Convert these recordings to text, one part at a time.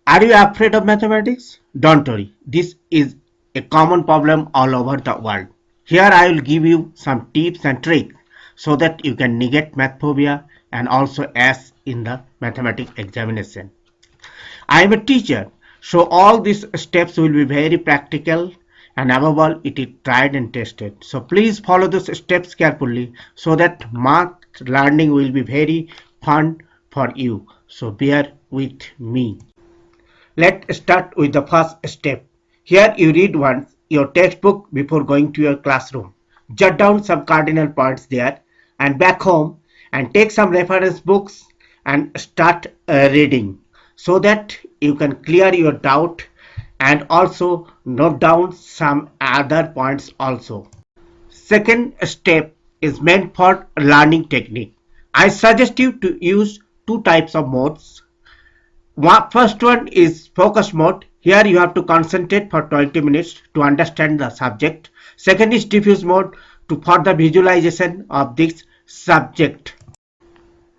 Are you afraid of mathematics? Don't worry, this is a common problem all over the world. Here I will give you some tips and tricks so that you can negate math phobia and also ace in the mathematics examination. I am a teacher, so all these steps will be very practical and above all it is tried and tested. So please follow those steps carefully so that math learning will be very fun for you. So bear with me. Let's start with the first step. Here you read once your textbook before going to your classroom. Jot down some cardinal points there and back home and take some reference books and start reading so that you can clear your doubt and also note down some other points also. Second step is meant for learning technique. I suggest you to use two types of modes. First one is focus mode. Here you have to concentrate for 20 minutes to understand the subject. Second is diffuse mode for the visualization of this subject.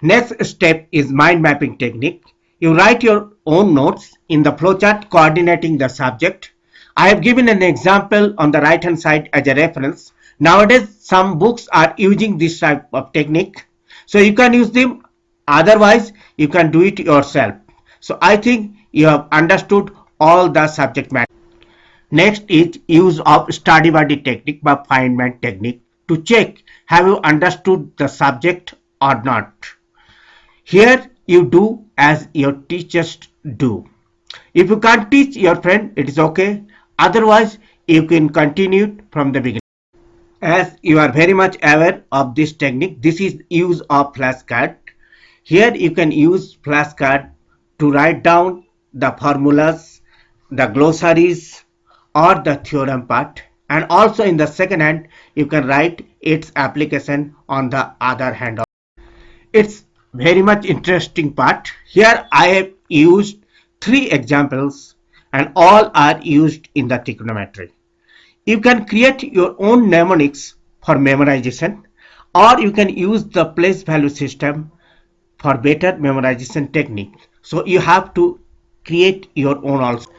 Next step is mind mapping technique. You write your own notes in the flowchart coordinating the subject. I have given an example on the right hand side as a reference. Nowadays some books are using this type of technique, so you can use them, otherwise you can do it yourself. So I think you have understood all the subject matter. Next is use of study buddy technique by Feynman technique to check have you understood the subject or not. Here you do as your teachers do. If you can't teach your friend, it is okay. Otherwise, you can continue from the beginning. As you are very much aware of this technique, this is use of flashcard. Here you can use flashcard to write down the formulas, the glossaries or the theorem part, and also in the second hand you can write its application on the other hand. It's very much interesting part. Here I have used three examples and all are used in the trigonometry. You can create your own mnemonics for memorization, or you can use the place value system for better memorization technique. So you have to create your own also.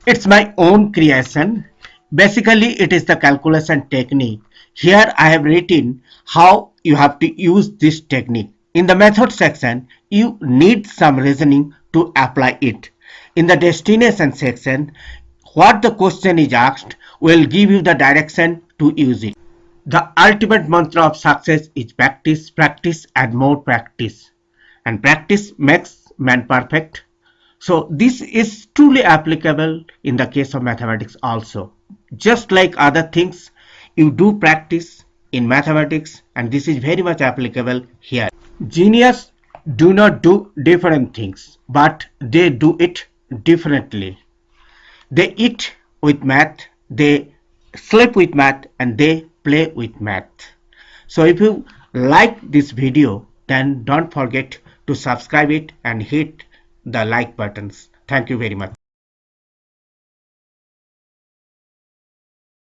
It's my own creation. Basically it is the calculation technique. Here I have written how you have to use this technique. In the method section you need some reasoning to apply it. In the destination section, what the question is asked will give you the direction to use it. The ultimate mantra of success is practice, practice and more practice. And practice makes man perfect. So this is truly applicable in the case of mathematics also. Just like other things, you do practice in mathematics and this is very much applicable here. Genius do not do different things, but they do it differently. They eat with math, they sleep with math and they play with math. So if you like this video, then don't forget to subscribe it and hit the like buttons. Thank you very much.